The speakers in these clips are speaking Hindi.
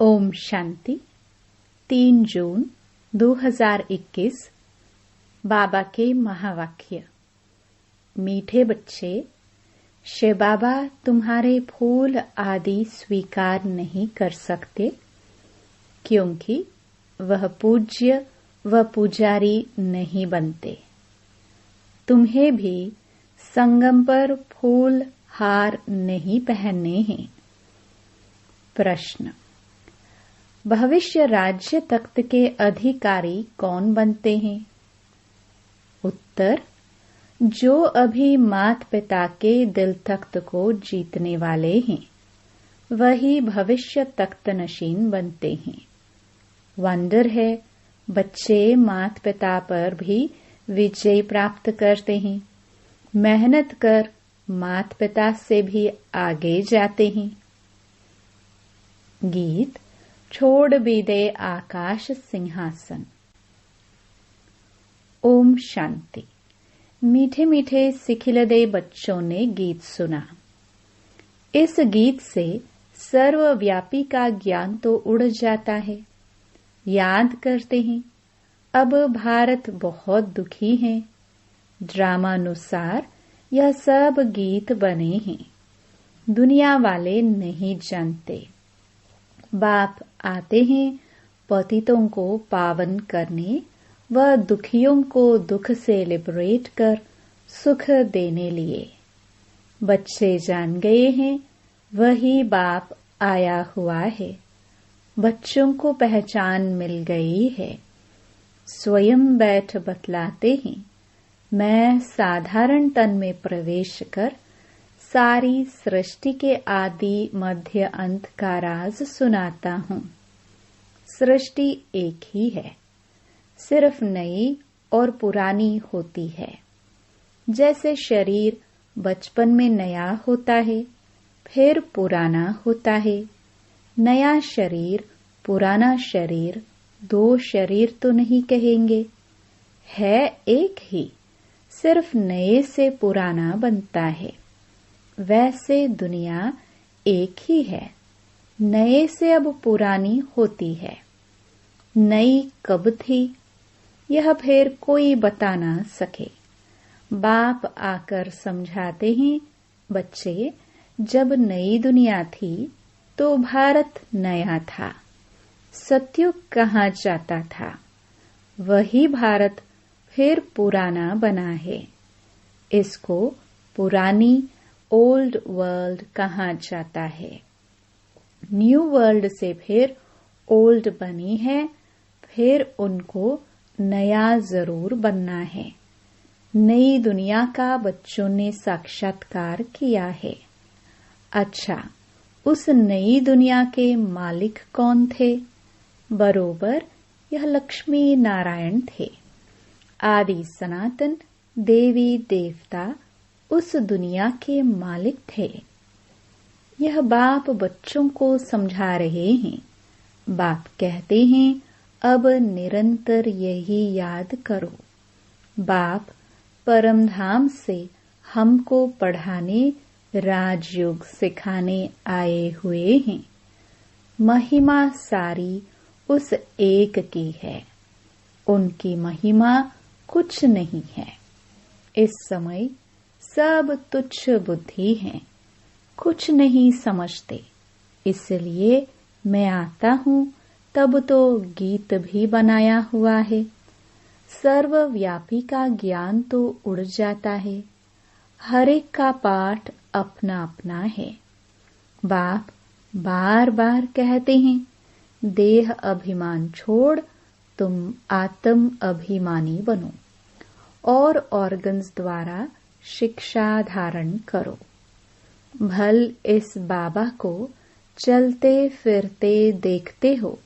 ओम शांति। 3 जून 2021। बाबा के महावाक्य। मीठे बच्चे, शिव बाबा तुम्हारे फूल आदि स्वीकार नहीं कर सकते, क्योंकि वह पूज्य व पुजारी नहीं बनते। तुम्हें भी संगम पर फूल हार नहीं पहनने हैं। प्रश्न: भविष्य राज्य तख्त के अधिकारी कौन बनते हैं? उत्तर: जो अभी माता पिता के दिल तख्त को जीतने वाले हैं, वही भविष्य तख्त नशीन बनते हैं। वंडर है, बच्चे माता पिता पर भी विजय प्राप्त करते हैं। मेहनत कर माता पिता से भी आगे जाते हैं। गीत छोड़ भी दे आकाश सिंहासन। ओम शांति। मीठे मीठे सिखिलदे बच्चों ने गीत सुना। इस गीत से सर्वव्यापी का ज्ञान तो उड़ जाता है। याद करते हैं, अब भारत बहुत दुखी है। ड्रामानुसार यह सब गीत बने हैं। दुनिया वाले नहीं जानते। बाप आते हैं पतितों को पावन करने व दुखियों को दुख से लिबरेट कर सुख देने लिए। बच्चे जान गए हैं, वही बाप आया हुआ है। बच्चों को पहचान मिल गई है। स्वयं बैठ बतलाते हैं, मैं साधारण तन में प्रवेश कर सारी सृष्टि के आदि मध्य अंत का राज सुनाता हूँ। सृष्टि एक ही है, सिर्फ नई और पुरानी होती है। जैसे शरीर बचपन में नया होता है, फिर पुराना होता है। नया शरीर, पुराना शरीर, दो शरीर तो नहीं कहेंगे, है एक ही, सिर्फ नए से पुराना बनता है। वैसे दुनिया एक ही है, नए से अब पुरानी होती है। नई कब थी, यह फिर कोई बता ना सके। बाप आकर समझाते हैं, बच्चे, जब नई दुनिया थी तो भारत नया था। सत्युग कहाँ जाता था, वही भारत फिर पुराना बना है। इसको पुरानी ओल्ड वर्ल्ड कहा जाता है। न्यू वर्ल्ड से फिर ओल्ड बनी है, फिर उनको नया जरूर बनना है। नई दुनिया का बच्चों ने साक्षात्कार किया है। अच्छा, उस नई दुनिया के मालिक कौन थे? बरोबर यह लक्ष्मी नारायण थे। आदि सनातन देवी देवता उस दुनिया के मालिक थे। यह बाप बच्चों को समझा रहे हैं। बाप कहते हैं, अब निरंतर यही याद करो। बाप परमधाम से हमको पढ़ाने, राजयोग सिखाने आए हुए हैं। महिमा सारी उस एक की है। उनकी महिमा कुछ नहीं है। इस समय सब तुच्छ बुद्धि हैं, कुछ नहीं समझते। इसलिए मैं आता हूँ, तब तो गीत भी बनाया हुआ है। सर्वव्यापी का ज्ञान तो उड़ जाता है। हर एक का पाठ अपना अपना है। बाप बार बार कहते हैं, देह अभिमान छोड़ तुम आत्म अभिमानी बनो और ऑर्गन्स द्वारा शिक्षा धारण करो। भल इस बाबा को चलते फिरते देखते हो,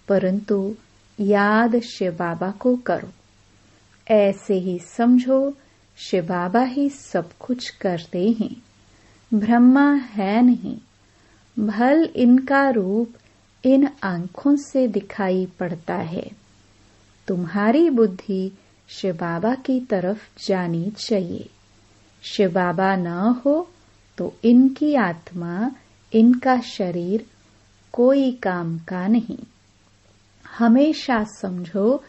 परंतु याद शिव बाबा को करो। ऐसे ही समझो, शिव बाबा ही सब कुछ करते हैं, ब्रह्मा है नहीं। भल इनका रूप इन आंखों से दिखाई पड़ता है। तुम्हारी बुद्धि शिव बाबा की तरफ जानी चाहिए। शिव बाबा न हो तो इनकी आत्मा, इनका शरीर कोई काम का नहीं। हमेशा समझो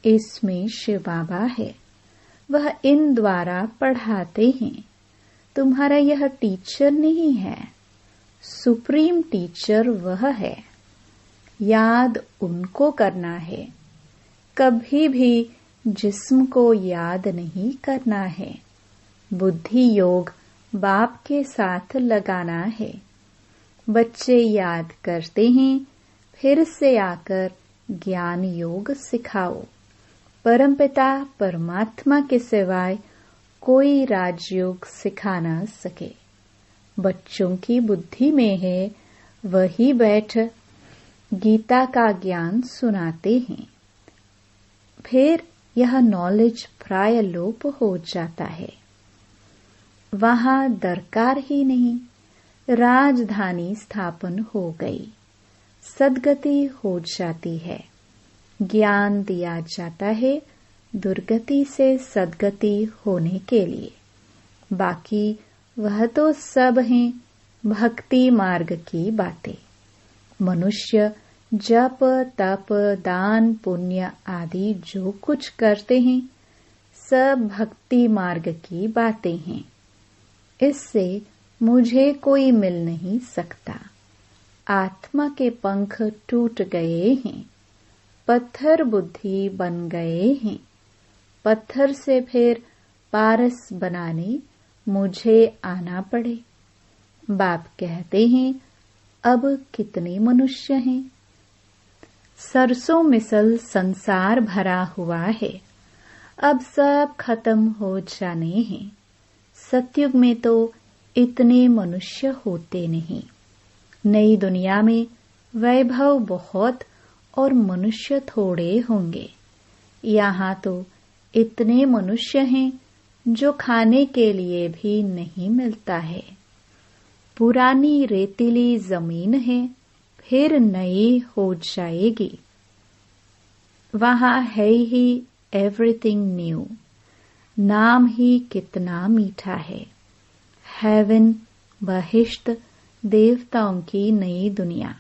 इसमें शिव बाबा है, वह इन द्वारा पढ़ाते हैं। तुम्हारा यह टीचर नहीं है, सुप्रीम टीचर वह है। याद उनको करना है, कभी भी जिस्म को याद नहीं करना है। बुद्धि योग बाप के साथ लगाना है। बच्चे याद करते हैं, फिर से आकर ज्ञान योग सिखाओ। परमपिता परमात्मा के सिवाय कोई राजयोग सिखा न सके। बच्चों की बुद्धि में है, वही बैठ गीता का ज्ञान सुनाते हैं। फिर यह नॉलेज प्राय लोप हो जाता है, वहां दरकार ही नहीं। राजधानी स्थापन हो गई, सदगति हो जाती है। ज्ञान दिया जाता है दुर्गति से सदगति होने के लिए। बाकी वह तो सब हैं भक्ति मार्ग की बातें। मनुष्य जप तप दान पुण्य आदि जो कुछ करते हैं, सब भक्ति मार्ग की बातें हैं। इससे मुझे कोई मिल नहीं सकता। आत्मा के पंख टूट गए हैं, पत्थर बुद्धि बन गए हैं। पत्थर से फिर पारस बनाने मुझे आना पड़े। बाप कहते हैं, अब कितने मनुष्य हैं? सरसों मिसल संसार भरा हुआ है, अब सब खत्म हो जाने हैं। सतयुग में तो इतने मनुष्य होते नहीं। नई दुनिया में वैभव बहुत और मनुष्य थोड़े होंगे। यहाँ तो इतने मनुष्य हैं जो खाने के लिए भी नहीं मिलता है। पुरानी रेतीली जमीन है, फिर नई हो जाएगी। वहां है ही एवरीथिंग न्यू। नाम ही कितना मीठा है। हेवन, बहिश्त, देवताओं की नई दुनिया।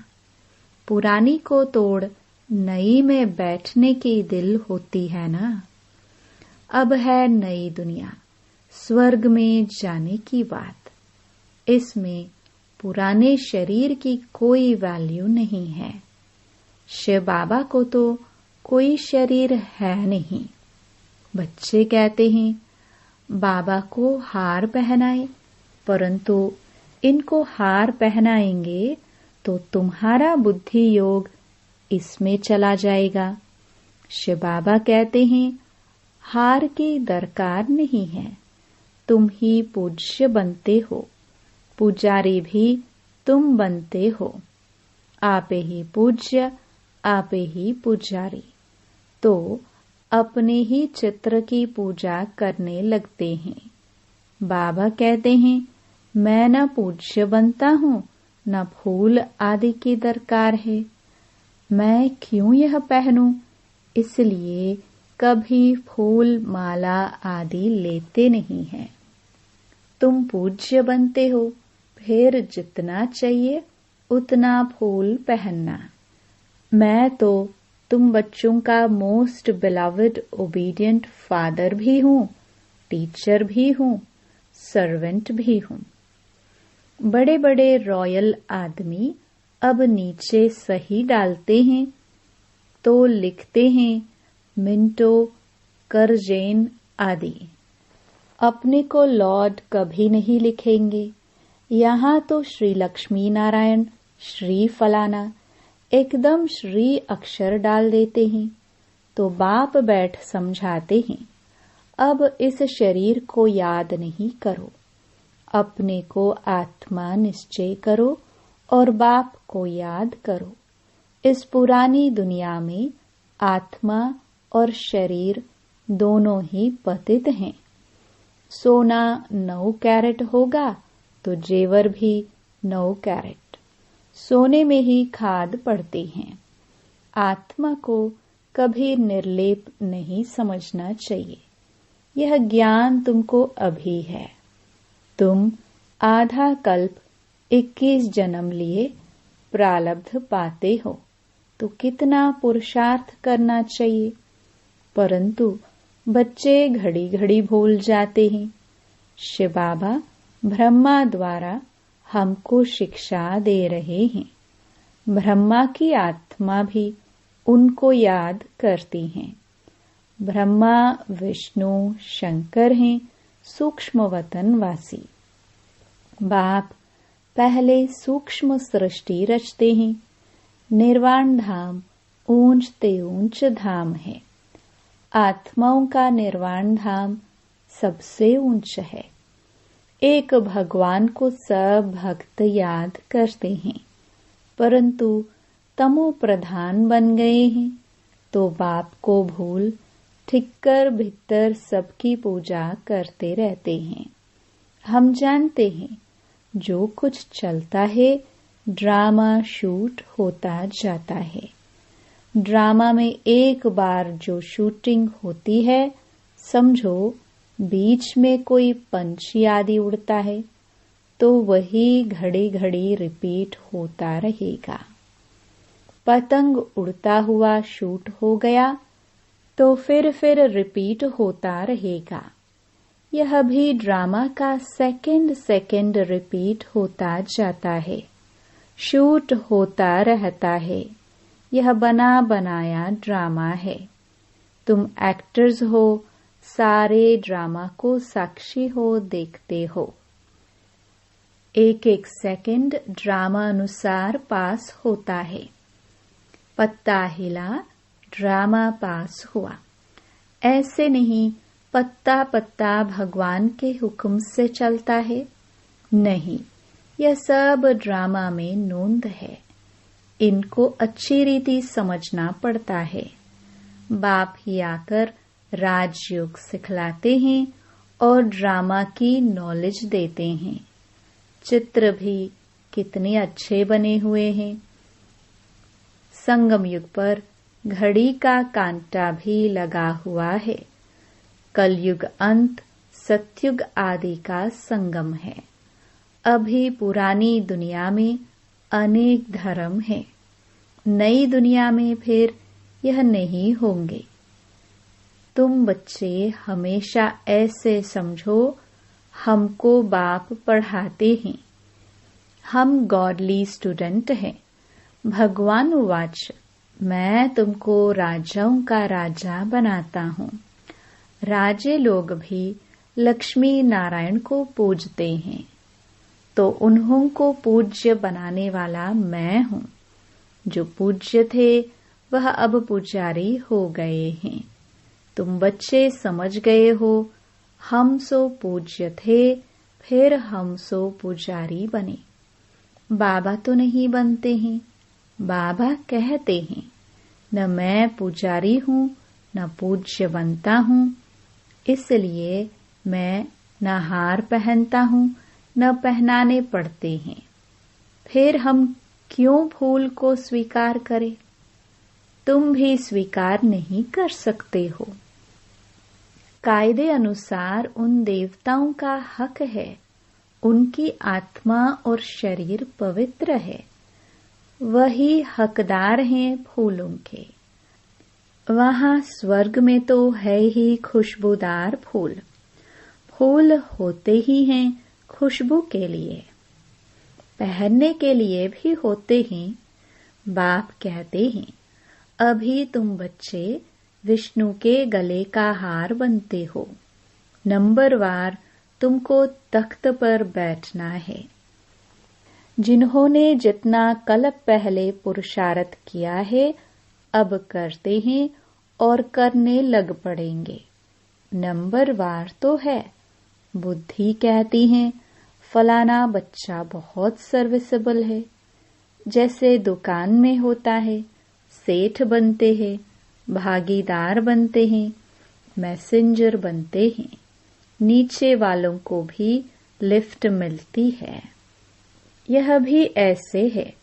पुरानी को तोड़ नई में बैठने की दिल होती है ना। अब है नई दुनिया, स्वर्ग में जाने की बात। इसमें पुराने शरीर की कोई वैल्यू नहीं है। शिव बाबा को तो कोई शरीर है नहीं। बच्चे कहते हैं, बाबा को हार पहनाए, परंतु इनको हार पहनाएंगे तो तुम्हारा बुद्धि योग इसमें चला जाएगा। शिव बाबा कहते हैं, हार की दरकार नहीं है, तुम ही पूज्य बनते हो। पुजारी भी तुम बनते हो। आपे ही पूज्य, आपे ही पुजारी। तो अपने ही चित्र की पूजा करने लगते हैं। बाबा कहते हैं, मैं न पूज्य बनता हूँ, न फूल आदि की दरकार है। मैं क्यों यह पहनूं? इसलिए कभी फूल माला आदि लेते नहीं हैं। तुम पूज्य बनते हो, फिर जितना चाहिए उतना फूल पहनना। मैं तो तुम बच्चों का मोस्ट बिलवड ओबीडियंट फादर भी हूँ, टीचर भी हूँ, सर्वेंट भी हूँ। बड़े बड़े रॉयल आदमी अब नीचे सही डालते हैं तो लिखते हैं मिंटो, करजेन आदि। अपने को लॉर्ड कभी नहीं लिखेंगे। यहाँ तो श्री लक्ष्मी नारायण, श्री फलाना एकदम श्री अक्षर डाल देते हैं। तो बाप बैठ समझाते हैं, अब इस शरीर को याद नहीं करो, अपने को आत्मा निश्चय करो और बाप को याद करो। इस पुरानी दुनिया में आत्मा और शरीर दोनों ही पतित हैं। सोना 9 कैरेट होगा तो जेवर भी 9 कैरेट। सोने में ही खाद पड़ती हैं। आत्मा को कभी निर्लेप नहीं समझना चाहिए। यह ज्ञान तुमको अभी है। तुम आधा कल्प 21 जन्म लिए प्रारब्ध पाते हो तो कितना पुरुषार्थ करना चाहिए, परंतु बच्चे घड़ी घड़ी भूल जाते हैं। शिव बाबा ब्रह्मा द्वारा हमको शिक्षा दे रहे हैं। ब्रह्मा की आत्मा भी उनको याद करती हैं। ब्रह्मा विष्णु शंकर हैं सूक्ष्म वतनवासी। बाप पहले सूक्ष्म सृष्टि रचते हैं। निर्वाण धाम ऊंचते ऊंच धाम है। आत्माओं का निर्वाण धाम सबसे ऊंच है। एक भगवान को सब भक्त याद करते हैं, परंतु तमो प्रधान बन गए हैं तो बाप को भूल ठिक्कर भीतर सबकी पूजा करते रहते हैं। हम जानते हैं जो कुछ चलता है ड्रामा शूट होता जाता है। ड्रामा में एक बार जो शूटिंग होती है, समझो बीच में कोई पंछी आदि उड़ता है तो वही घड़ी घड़ी रिपीट होता रहेगा। पतंग उड़ता हुआ शूट हो गया तो फिर रिपीट होता रहेगा। यह भी ड्रामा का सेकंड रिपीट होता जाता है, शूट होता रहता है। यह बना बनाया ड्रामा है। तुम एक्टर्स हो, सारे ड्रामा को साक्षी हो, देखते हो। एक एक सेकंड ड्रामा अनुसार पास होता है। पत्ता हिला, ड्रामा पास हुआ। ऐसे नहीं पत्ता पत्ता भगवान के हुक्म से चलता है। नहीं, यह सब ड्रामा में नोंद है। इनको अच्छी रीति समझना पड़ता है। बाप ही आकर राजयोग सिखलाते हैं और ड्रामा की नॉलेज देते हैं। चित्र भी कितने अच्छे बने हुए हैं। संगम युग पर घड़ी का कांटा भी लगा हुआ है। कलयुग अंत सतयुग आदि का संगम है। अभी पुरानी दुनिया में अनेक धर्म हैं। नई दुनिया में फिर यह नहीं होंगे। तुम बच्चे हमेशा ऐसे समझो, हमको बाप पढ़ाते हैं। हम गॉडली स्टूडेंट हैं। भगवान उवाच, मैं तुमको राजाओं का राजा बनाता हूँ। राजे लोग भी लक्ष्मी नारायण को पूजते हैं, तो उन्हों को पूज्य बनाने वाला मैं हूँ। जो पूज्य थे वह अब पुजारी हो गए हैं। तुम बच्चे समझ गए हो, हम सो पूज्य थे, फिर हम सो पुजारी बने। बाबा तो नहीं बनते हैं। बाबा कहते हैं, न मैं पुजारी हूँ न पूज्य बनता हूँ, इसलिए मैं न हार पहनता हूँ न पहनाने पड़ते हैं। फिर हम क्यों फूल को स्वीकार करें? तुम भी स्वीकार नहीं कर सकते हो। कायदे अनुसार उन देवताओं का हक है। उनकी आत्मा और शरीर पवित्र है। वही हकदार हैं फूलों के। वहां स्वर्ग में तो है ही खुशबूदार फूल। फूल होते ही हैं खुशबू के लिए, पहनने के लिए भी होते हैं। बाप कहते हैं, अभी तुम बच्चे विष्णु के गले का हार बनते हो। नंबरवार तुमको तख्त पर बैठना है। जिन्होंने जितना कल्प पहले पुरुषार्थ किया है, अब करते हैं और करने लग पड़ेंगे। नंबरवार तो है। बुद्धि कहती है फलाना बच्चा बहुत सर्विसेबल है। जैसे दुकान में होता है, सेठ बनते हैं, भागीदार बनते हैं, मैसेंजर बनते हैं। नीचे वालों को भी लिफ्ट मिलती है। यह भी ऐसे है।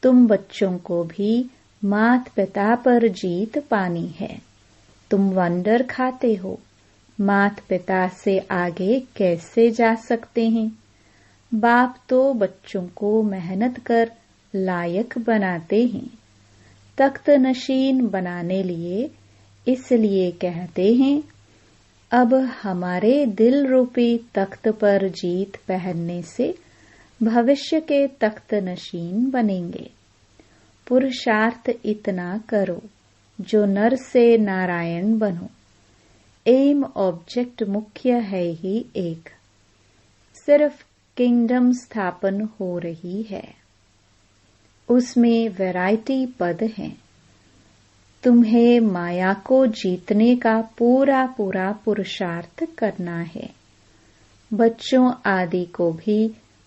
तुम बच्चों को भी मात पिता पर जीत पानी है। तुम वंडर खाते हो, मात पिता से आगे कैसे जा सकते हैं? बाप तो बच्चों को मेहनत कर लायक बनाते हैं। तख्त नशीन बनाने लिए इसलिए कहते हैं, अब हमारे दिल रूपी तख्त पर जीत पहनने से भविष्य के तख्त नशीन बनेंगे। पुरुषार्थ इतना करो जो नर से नारायण बनो। एम ऑब्जेक्ट मुख्य है ही एक, सिर्फ किंगडम स्थापन हो रही है। उसमें वैरायटी पद हैं। तुम्हें माया को जीतने का पूरा पूरा पुरुषार्थ करना है। बच्चों आदि को भी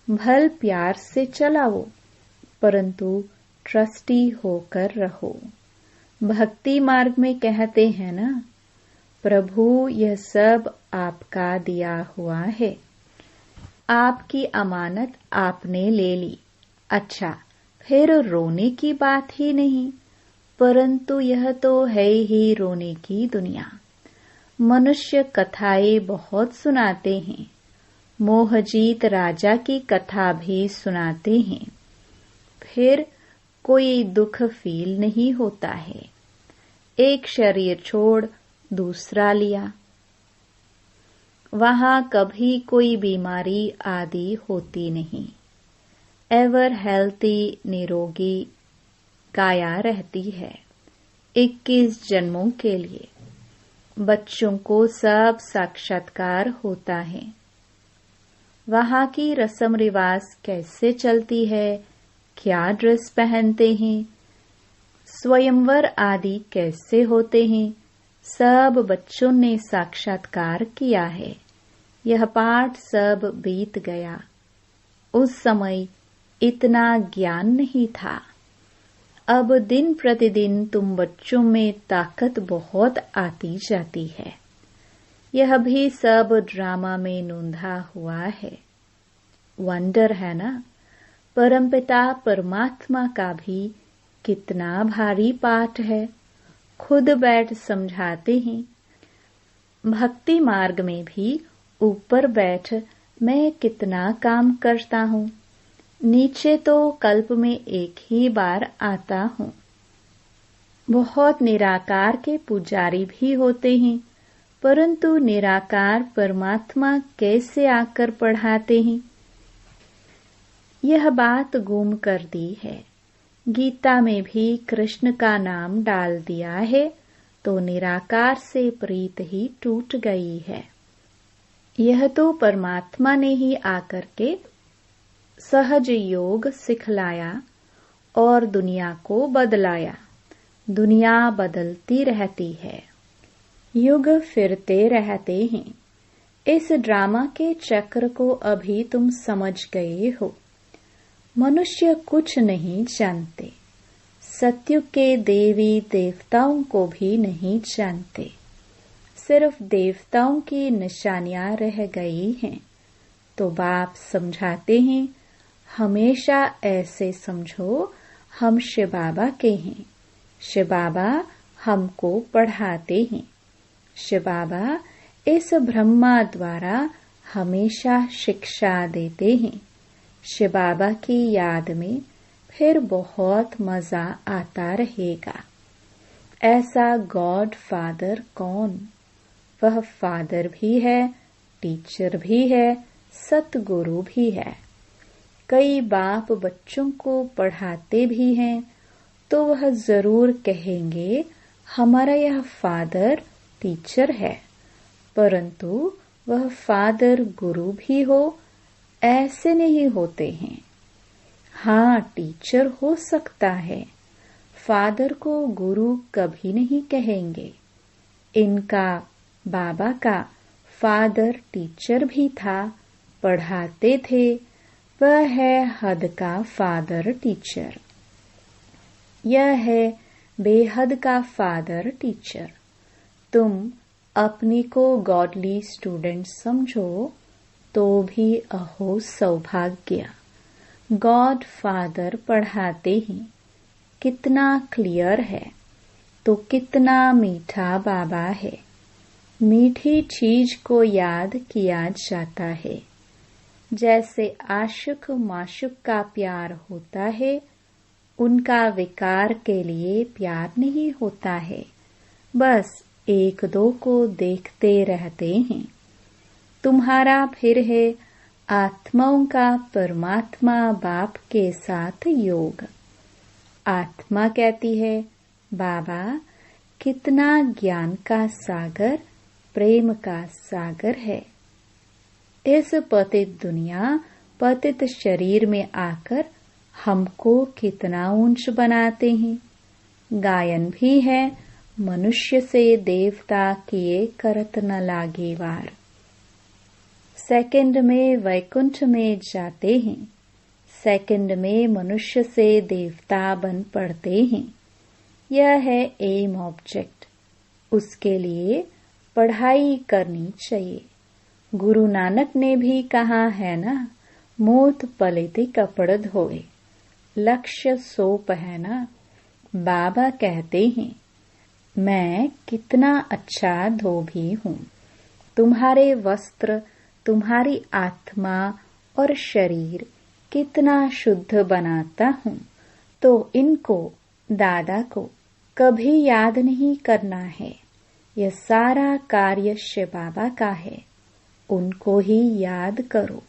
भल प्यार से चलाओ, परंतु ट्रस्टी होकर रहो। भक्ति मार्ग में कहते हैं ना, प्रभु यह सब आपका दिया हुआ है, आपकी अमानत आपने ले ली। अच्छा, फिर रोने की बात ही नहीं, परंतु यह तो है ही रोने की दुनिया। मनुष्य कथाएं बहुत सुनाते हैं, मोहजीत राजा की कथा भी सुनाते हैं, फिर कोई दुख फील नहीं होता है। एक शरीर छोड़ दूसरा लिया, वहां कभी कोई बीमारी आदि होती नहीं। एवर हेल्थी, निरोगी काया रहती है 21 जन्मों के लिए। बच्चों को सब साक्षात्कार होता है। वहां की रस्म रिवाज कैसे चलती है, क्या ड्रेस पहनते हैं, स्वयंवर आदि कैसे होते हैं, सब बच्चों ने साक्षात्कार किया है। यह पाठ सब बीत गया। उस समय इतना ज्ञान नहीं था। अब दिन प्रतिदिन तुम बच्चों में ताकत बहुत आती जाती है। यह भी सब ड्रामा में नोंधा हुआ है। वंडर है ना, परमपिता परमात्मा का भी कितना भारी पाठ है। खुद बैठ समझाते हैं। भक्ति मार्ग में भी ऊपर बैठ मैं कितना काम करता हूँ, नीचे तो कल्प में एक ही बार आता हूँ। बहुत निराकार के पुजारी भी होते हैं, परंतु निराकार परमात्मा कैसे आकर पढ़ाते हैं, यह बात गुम कर दी है। गीता में भी कृष्ण का नाम डाल दिया है तो निराकार से प्रीत ही टूट गई है। यह तो परमात्मा ने ही आकर के सहज योग सिखलाया और दुनिया को बदलाया। दुनिया बदलती रहती है, युग फिरते रहते हैं। इस ड्रामा के चक्र को अभी तुम समझ गए हो। मनुष्य कुछ नहीं जानते, सत्युग के देवी देवताओं को भी नहीं जानते। सिर्फ देवताओं की निशानियां रह गई हैं। तो बाप समझाते हैं, हमेशा ऐसे समझो हम शिव बाबा के हैं। शिव बाबा हमको पढ़ाते हैं। शिव बाबा इस ब्रह्मा द्वारा हमेशा शिक्षा देते हैं। शिव बाबा की याद में फिर बहुत मजा आता रहेगा। ऐसा गॉड फादर कौन? वह फादर भी है, टीचर भी है, सतगुरु भी है। कई बाप बच्चों को पढ़ाते भी हैं, तो वह जरूर कहेंगे हमारा यह फादर टीचर है, परंतु वह फादर गुरु भी हो ऐसे नहीं होते हैं। हाँ, टीचर हो सकता है, फादर को गुरु कभी नहीं कहेंगे। इनका बाबा का फादर टीचर भी था, पढ़ाते थे। वह है हद का फादर टीचर। यह है बेहद का फादर टीचर। तुम अपनी को गॉडली स्टूडेंट समझो तो भी अहो सौभाग्य। गॉड फादर पढ़ाते ही कितना क्लियर है, तो कितना मीठा बाबा है। मीठी चीज को याद किया जाता है। जैसे आशिक माशुक का प्यार होता है, उनका विकार के लिए प्यार नहीं होता है, बस एक दो को देखते रहते हैं। तुम्हारा फिर है आत्माओं का परमात्मा बाप के साथ योग। आत्मा कहती है, बाबा कितना ज्ञान का सागर, प्रेम का सागर है। इस पतित दुनिया, पतित शरीर में आकर हमको कितना ऊंच बनाते हैं। गायन भी है, मनुष्य से देवता किए करत न लागे वार। सेकंड में वैकुंठ में जाते हैं, सेकंड में मनुष्य से देवता बन पड़ते हैं। यह है एम ऑब्जेक्ट। उसके लिए पढ़ाई करनी चाहिए। गुरु नानक ने भी कहा है ना, मोत पलिति कपड़ धोए, लक्ष्य सो पहना। बाबा कहते हैं, मैं कितना अच्छा धोबी हूँ। तुम्हारे वस्त्र, तुम्हारी आत्मा और शरीर कितना शुद्ध बनाता हूँ। तो इनको, दादा को कभी याद नहीं करना है। यह सारा कार्य शिव बाबा का है, उनको ही याद करो।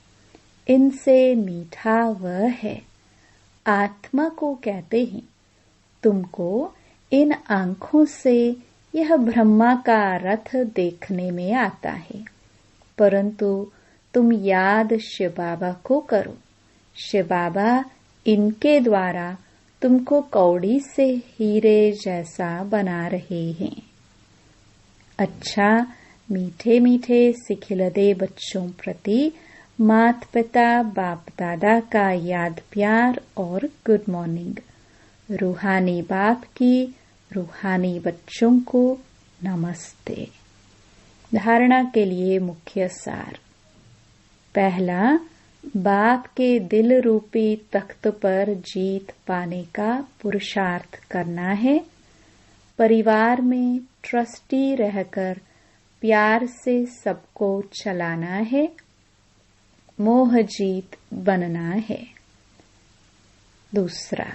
इनसे मीठा वह है। आत्मा को कहते हैं, तुमको इन आंखों से यह ब्रह्मा का रथ देखने में आता है, परंतु तुम याद शिव बाबा को करो। शिव बाबा इनके द्वारा तुमको कौड़ी से हीरे जैसा बना रहे हैं। अच्छा, मीठे मीठे सिखिलदे बच्चों प्रति मात पिता बाप दादा का याद प्यार और गुड मॉर्निंग। रूहानी बाप की रूहानी बच्चों को नमस्ते। धारणा के लिए मुख्य सार। पहला, बाप के दिल रूपी तख्त पर जीत पाने का पुरुषार्थ करना है। परिवार में ट्रस्टी रहकर प्यार से सबको चलाना है। मोह जीत बनना है। दूसरा,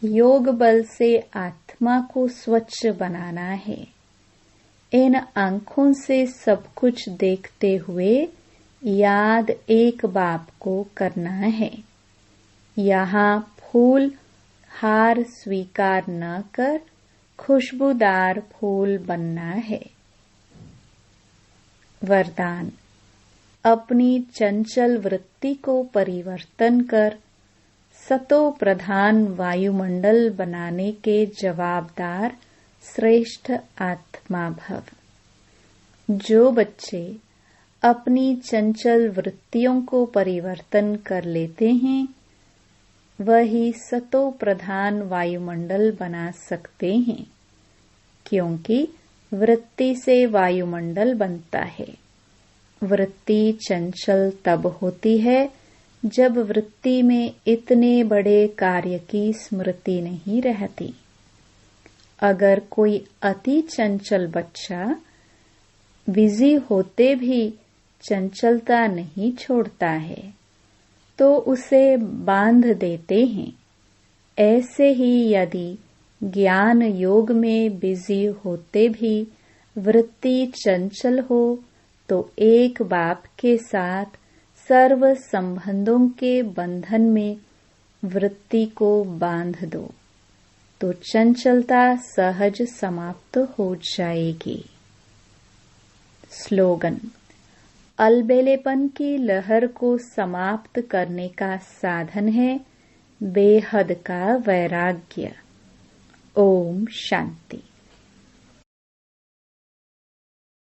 योग बल से आत्मा को स्वच्छ बनाना है। इन आंखों से सब कुछ देखते हुए याद एक बाप को करना है। यहाँ फूल हार स्वीकार न कर खुशबूदार फूल बनना है। वरदान, अपनी चंचल वृत्ति को परिवर्तन कर सतो प्रधान वायुमंडल बनाने के जवाबदार श्रेष्ठ आत्मा भव। जो बच्चे अपनी चंचल वृत्तियों को परिवर्तन कर लेते हैं, वही सतो प्रधान वायुमंडल बना सकते हैं, क्योंकि वृत्ति से वायुमंडल बनता है। वृत्ति चंचल तब होती है जब वृत्ति में इतने बड़े कार्य की स्मृति नहीं रहती। अगर कोई अति चंचल बच्चा बिजी होते भी चंचलता नहीं छोड़ता है, तो उसे बांध देते हैं। ऐसे ही यदि ज्ञान योग में बिजी होते भी वृत्ति चंचल हो, तो एक बाप के साथ सर्व संबंधों के बंधन में वृत्ति को बांध दो, तो चंचलता सहज समाप्त हो जाएगी। स्लोगन, अलबेलेपन की लहर को समाप्त करने का साधन है बेहद का वैराग्य। ओम शांति।